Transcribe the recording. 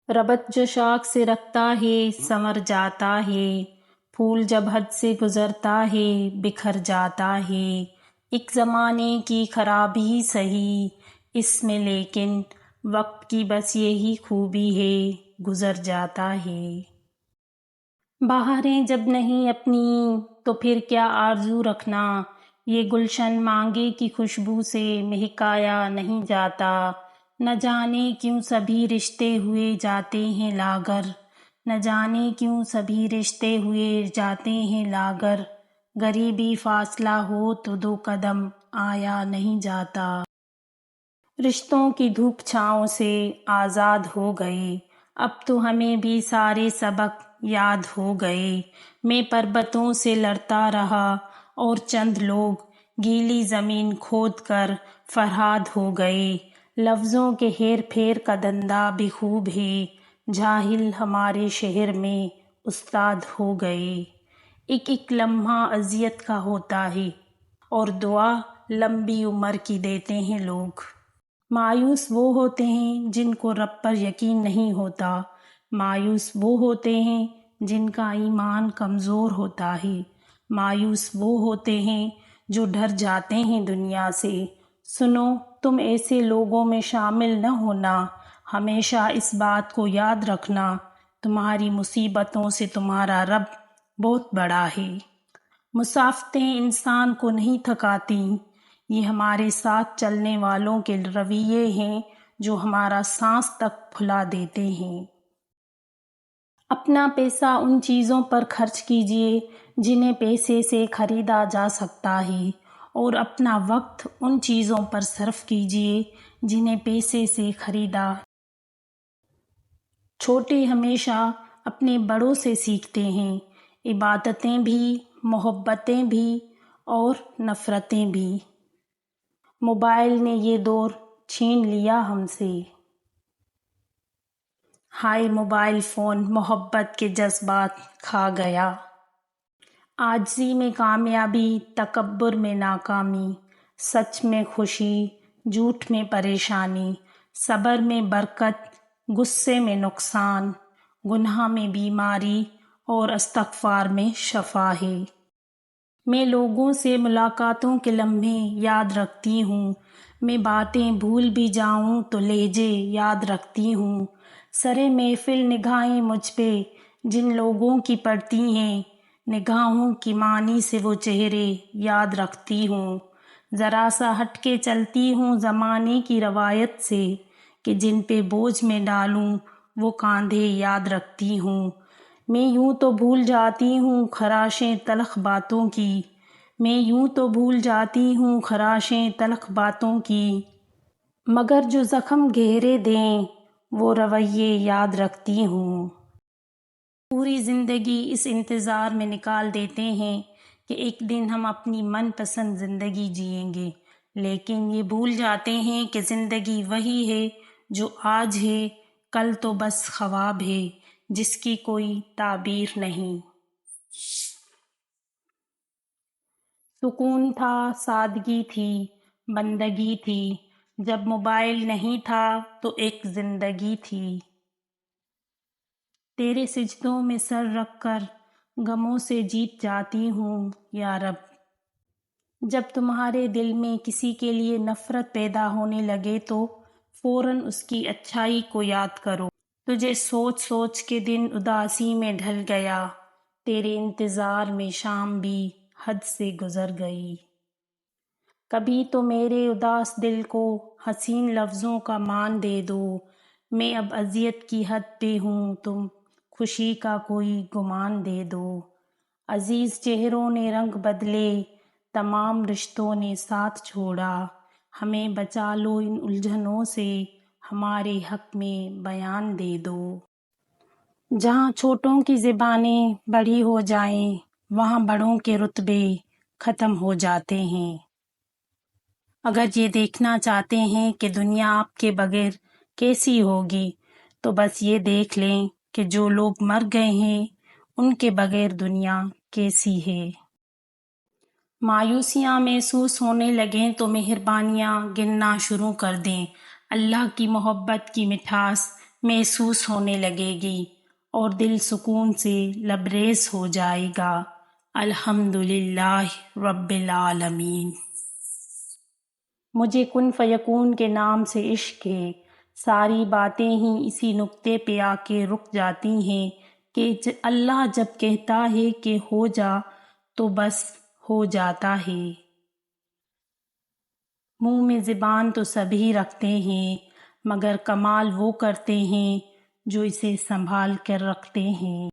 ربط جو شاخ سے رکھتا ہے سنور جاتا ہے، پھول جب حد سے گزرتا ہے بکھر جاتا ہے۔ ایک زمانے کی خرابی سہی اس میں، لیکن وقت کی بس یہی خوبی ہے، گزر جاتا ہے۔ بہاریں جب نہیں اپنی تو پھر کیا آرزو رکھنا، یہ گلشن مانگے کی خوشبو سے مہکایا نہیں جاتا۔ نہ جانے کیوں سبھی رشتے ہوئے جاتے ہیں لاغر، نہ جانے کیوں سبھی رشتے ہوئے جاتے ہیں لاغر۔ غریبی فاصلہ ہو تو دو قدم آیا نہیں جاتا۔ رشتوں کی دھوپ چھاؤں سے آزاد ہو گئے، اب تو ہمیں بھی سارے سبق یاد ہو گئے۔ میں پربتوں سے لڑتا رہا اور چند لوگ گیلی زمین کھود کر فرہاد ہو گئے۔ لفظوں کے ہیر پھیر کا دھندا بھی خوب ہے، جاہل ہمارے شہر میں استاد ہو گئے۔ ایک ایک لمحہ اذیت کا ہوتا ہے اور دعا لمبی عمر کی دیتے ہیں لوگ۔ مایوس وہ ہوتے ہیں جن کو رب پر یقین نہیں ہوتا، مایوس وہ ہوتے ہیں جن کا ایمان کمزور ہوتا ہے، مایوس وہ ہوتے ہیں جو ڈر جاتے ہیں دنیا سے۔ سنو، تم ایسے لوگوں میں شامل نہ ہونا، ہمیشہ اس بات کو یاد رکھنا، تمہاری مصیبتوں سے تمہارا رب بہت بڑا ہے۔ مسافتیں انسان کو نہیں تھکاتی، یہ ہمارے ساتھ چلنے والوں کے رویے ہیں جو ہمارا سانس تک پھلا دیتے ہیں۔ اپنا پیسہ ان چیزوں پر خرچ کیجیے جنہیں پیسے سے خریدا جا سکتا ہے، اور اپنا وقت ان چیزوں پر صرف کیجیے جنہیں پیسے سے خریدا۔ چھوٹے ہمیشہ اپنے بڑوں سے سیکھتے ہیں، عبادتیں بھی، محبتیں بھی اور نفرتیں بھی۔ موبائل نے یہ دور چھین لیا ہم سے۔ ہائے موبائل فون، محبت کے جذبات کھا گیا۔ عاجزی میں کامیابی، تکبر میں ناکامی، سچ میں خوشی، جھوٹ میں پریشانی، صبر میں برکت، غصے میں نقصان، گناہ میں بیماری اور استغفار میں شفا ہے۔ میں لوگوں سے ملاقاتوں کے لمحے یاد رکھتی ہوں، میں باتیں بھول بھی جاؤں تو لہجے یاد رکھتی ہوں۔ سرے محفل نگاہیں مجھ پہ جن لوگوں کی پڑتی ہیں، نگاہوں کی معنی سے وہ چہرے یاد رکھتی ہوں۔ ذرا سا ہٹ کے چلتی ہوں زمانے کی روایت سے، کہ جن پہ بوجھ میں ڈالوں وہ کاندھے یاد رکھتی ہوں۔ میں یوں تو بھول جاتی ہوں خراشیں تلخ باتوں کی، میں یوں تو بھول جاتی ہوں خراشیں تلخ باتوں کی، مگر جو زخم گہرے دیں وہ رویے یاد رکھتی ہوں۔ پوری زندگی اس انتظار میں نکال دیتے ہیں کہ ایک دن ہم اپنی من پسند زندگی جئیں گے، لیکن یہ بھول جاتے ہیں کہ زندگی وہی ہے جو آج ہے، کل تو بس خواب ہے جس کی کوئی تعبیر نہیں۔ سکون تھا، سادگی تھی، بندگی تھی، جب موبائل نہیں تھا تو ایک زندگی تھی۔ تیرے سجدوں میں سر رکھ کر غموں سے جیت جاتی ہوں یا رب۔ جب تمہارے دل میں کسی کے لیے نفرت پیدا ہونے لگے تو فوراً اس کی اچھائی کو یاد کرو۔ تجھے سوچ سوچ کے دن اداسی میں ڈھل گیا، تیرے انتظار میں شام بھی حد سے گزر گئی۔ کبھی تو میرے اداس دل کو حسین لفظوں کا مان دے دو، میں اب اذیت کی حد پہ ہوں، تم خوشی کا کوئی گمان دے دو۔ عزیز چہروں نے رنگ بدلے، تمام رشتوں نے ساتھ چھوڑا، ہمیں بچا لو ان الجھنوں سے، ہمارے حق میں بیان دے دو۔ جہاں چھوٹوں کی زبانیں بڑی ہو جائیں وہاں بڑوں کے رتبے ختم ہو جاتے ہیں۔ اگر یہ دیکھنا چاہتے ہیں کہ دنیا آپ کے بغیر کیسی ہوگی تو بس یہ دیکھ لیں کہ جو لوگ مر گئے ہیں ان کے بغیر دنیا کیسی ہے۔ مایوسیاں محسوس ہونے لگیں تو مہربانیاں گننا شروع کر دیں۔ اللہ کی محبت کی مٹھاس محسوس ہونے لگے گی اور دل سکون سے لبریز ہو جائے گا۔ الحمدللہ رب العالمین۔ مجھے کن فیکون کے نام سے عشق ہے، ساری باتیں ہی اسی نقطے پہ آ کے رک جاتی ہیں کہ اللہ جب کہتا ہے کہ ہو جا تو بس ہو جاتا ہے۔ منہ میں زبان تو سبھی رکھتے ہیں مگر کمال وہ کرتے ہیں جو اسے سنبھال کر رکھتے ہیں۔